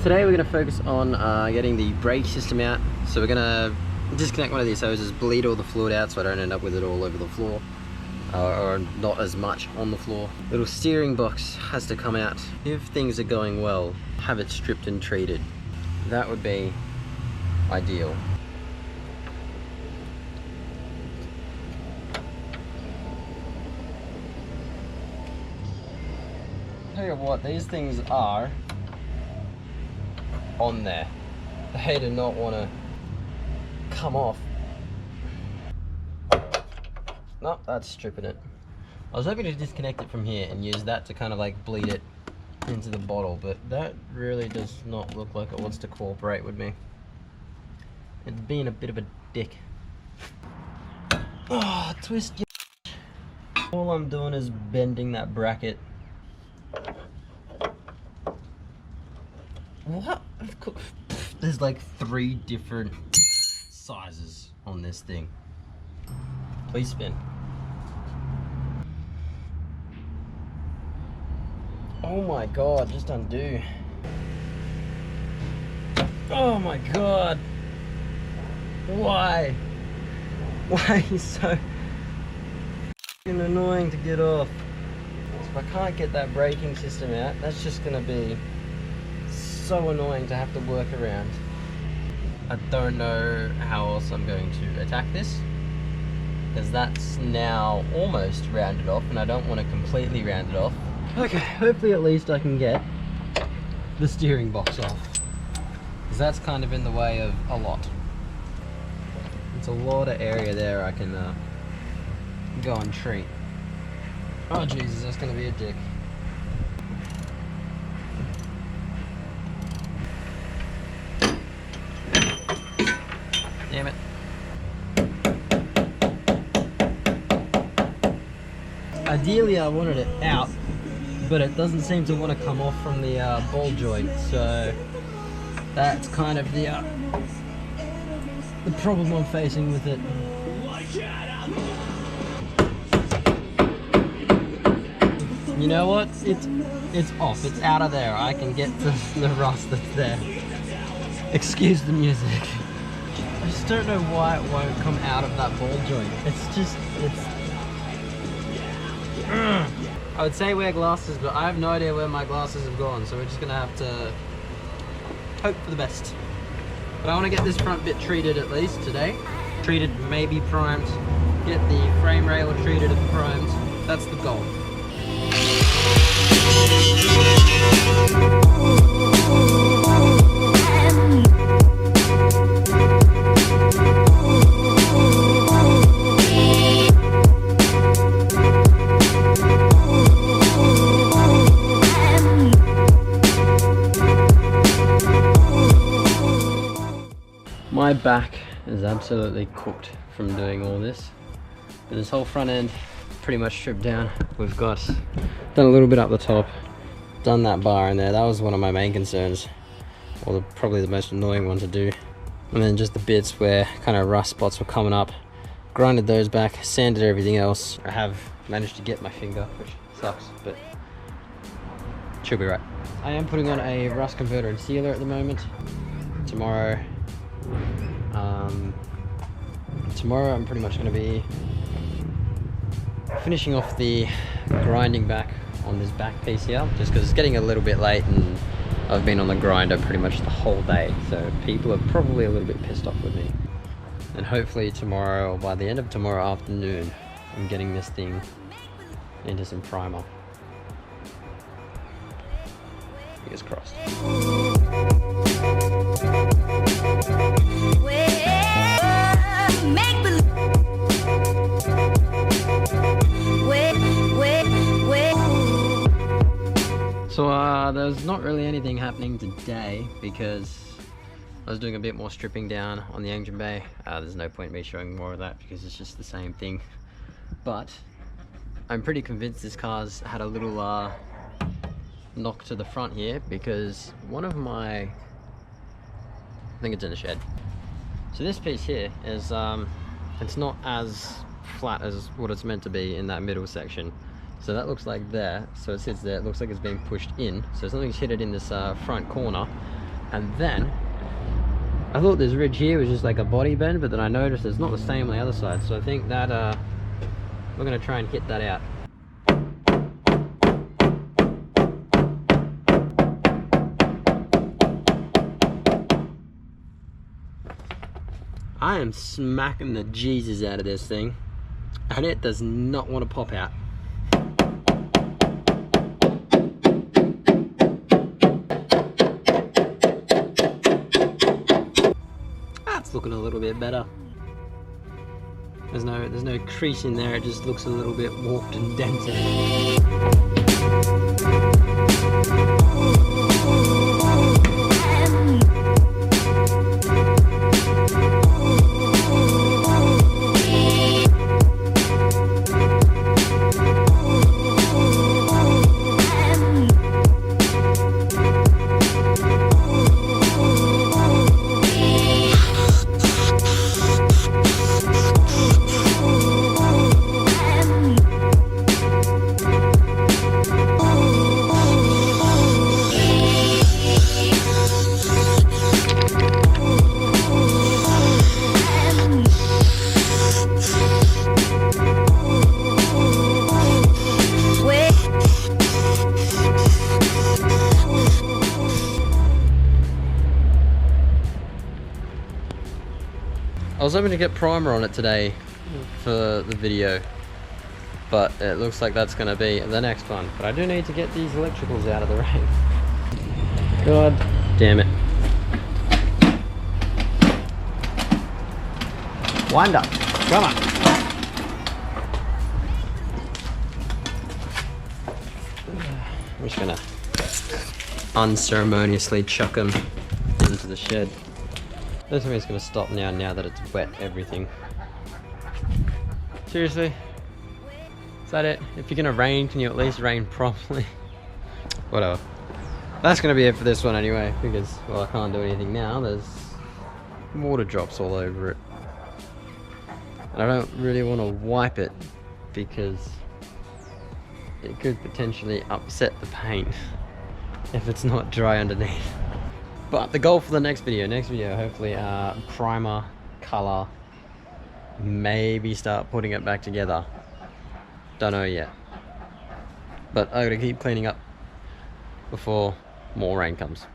Today we're going to focus on getting the brake system out. So we're going to disconnect one of these hoses, bleed all the fluid out so I don't end up with it all over the floor, or not as much on the floor. Little steering box has to come out. If things are going well, have it stripped and treated. That would be ideal. Tell you what, these things are on there. They do not want to come off. No, that's stripping it. I was hoping to disconnect it from here and use that to kind of like bleed it into the bottle, but that really does not look like it wants to cooperate with me. It's being a bit of a dick. Oh, twist your... All I'm doing is bending that bracket. What? There's like 3 different sizes on this thing. Please spin. Oh my god, just undo. Oh my god. Why? Why are you so f***ing annoying to get off? So if I can't get that braking system out, that's just gonna be so annoying to have to work around. I don't know how else I'm going to attack this, because that's now almost rounded off and I don't want to completely round it off. Okay, hopefully at least I can get the steering box off, because that's kind of in the way of a lot. It's a lot of area there I can go and treat. Oh Jesus, that's going to be a dick. Damn it. Ideally I wanted it out, but it doesn't seem to want to come off from the ball joint, so that's kind of the problem I'm facing with it. You know what? It's off. It's out of there. I can get to the rust that's there. Excuse the music. I just don't know why it won't come out of that ball joint. I would say wear glasses, but I have no idea where my glasses have gone, so we're just gonna have to hope for the best. But I want to get this front bit treated at least today. Treated, maybe primed. Get the frame rail treated and primed. That's the goal. My back is absolutely cooked from doing all this. And this whole front end pretty much stripped down. We've got done a little bit up the top, done that bar in there. That was one of my main concerns, or probably the most annoying one to do. And then just the bits where kind of rust spots were coming up, grinded those back, sanded everything else. I have managed to get my finger, which sucks, but should be right. I am putting on a rust converter and sealer at the moment. Tomorrow I'm pretty much going to be finishing off the grinding back on this back piece here, just because it's getting a little bit late and I've been on the grinder pretty much the whole day, so people are probably a little bit pissed off with me. And hopefully tomorrow, or by the end of tomorrow afternoon, I'm getting this thing into some primer. Fingers crossed. So there's not really anything happening today because I was doing a bit more stripping down on the engine bay. There's no point in me showing more of that because it's just the same thing. But I'm pretty convinced this car's had a little knock to the front here, because one of my, I think it's in the shed. So this piece here is, it's not as flat as what it's meant to be in that middle section. So that looks like there, so it sits there, it looks like it's being pushed in. So something's hit it in this front corner, And then I thought this ridge here was just like a body bend, but then I noticed it's not the same on the other side, so I think that we're gonna try and hit that out. I am smacking the Jesus out of this thing, and it does not want to pop out. That's looking a little bit better. There's no crease in there, it just looks a little bit warped and dented. I was hoping to get primer on it today for the video, but it looks like that's going to be the next one. But I do need to get these electricals out of the rain. God damn it. Wind up. Come on. I'm just going to unceremoniously chuck them into the shed. This one is going to stop now that it's wet everything. Seriously? Is that it? If you're going to rain, can you at least rain properly? Whatever. That's going to be it for this one anyway, because, well, I can't do anything now. There's water drops all over it. And I don't really want to wipe it, because it could potentially upset the paint if it's not dry underneath. But the goal for the next video hopefully primer, color, maybe start putting it back together. Don't know yet. But I gotta keep cleaning up before more rain comes.